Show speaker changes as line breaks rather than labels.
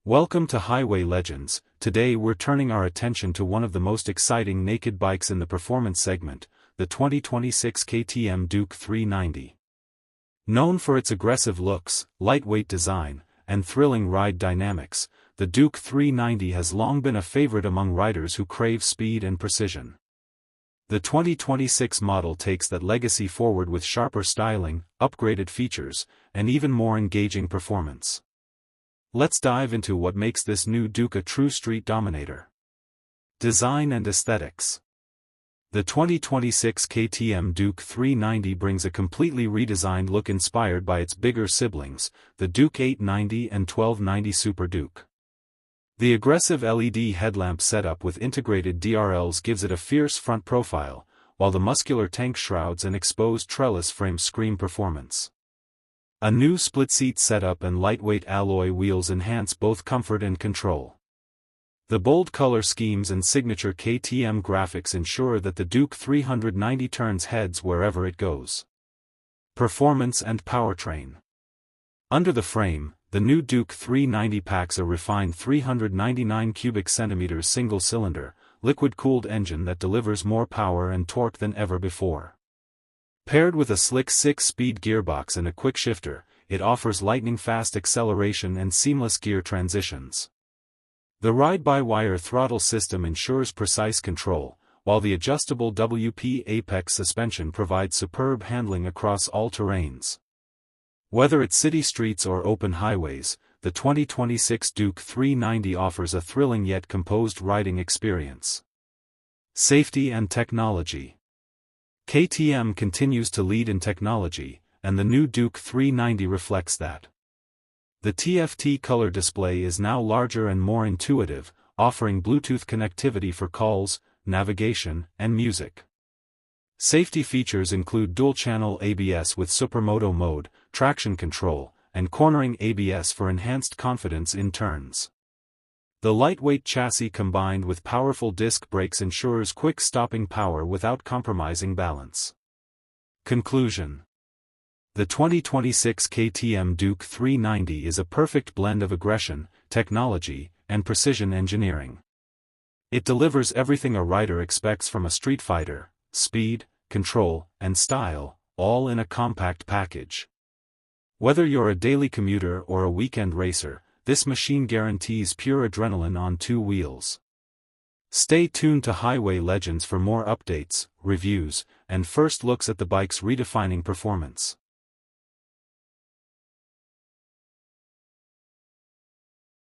Welcome to Highway Legends. Today we're turning our attention to one of the most exciting naked bikes in the performance segment, the 2026 KTM Duke 390. Known for its aggressive looks, lightweight design, and thrilling ride dynamics, the Duke 390 has long been a favorite among riders who crave speed and precision. The 2026 model takes that legacy forward with sharper styling, upgraded features, and even more engaging performance. Let's dive into what makes this new Duke a true street dominator. Design and aesthetics. The 2026 KTM Duke 390 brings a completely redesigned look inspired by its bigger siblings, the Duke 890 and 1290 Super Duke. The aggressive LED headlamp setup with integrated DRLs gives it a fierce front profile, while the muscular tank shrouds and exposed trellis frame scream performance. A new split-seat setup and lightweight alloy wheels enhance both comfort and control. The bold color schemes and signature KTM graphics ensure that the Duke 390 turns heads wherever it goes. Performance and powertrain. Under the frame, the new Duke 390 packs a refined 399 cubic centimeters single-cylinder, liquid-cooled engine that delivers more power and torque than ever before. Paired with a slick 6-speed gearbox and a quick shifter, it offers lightning-fast acceleration and seamless gear transitions. The ride-by-wire throttle system ensures precise control, while the adjustable WP Apex suspension provides superb handling across all terrains. Whether it's city streets or open highways, the 2026 Duke 390 offers a thrilling yet composed riding experience. Safety and technology. KTM continues to lead in technology, and the new Duke 390 reflects that. The TFT color display is now larger and more intuitive, offering Bluetooth connectivity for calls, navigation, and music. Safety features include dual-channel ABS with Supermoto mode, traction control, and cornering ABS for enhanced confidence in turns. The lightweight chassis combined with powerful disc brakes ensures quick stopping power without compromising balance. Conclusion. The 2026 KTM Duke 390 is a perfect blend of aggression, technology, and precision engineering. It delivers everything a rider expects from a street fighter: speed, control, and style, all in a compact package. Whether you're a daily commuter or a weekend racer, this machine guarantees pure adrenaline on two wheels. Stay tuned to Highway Legends for more updates, reviews, and first looks at the bike's redefining performance.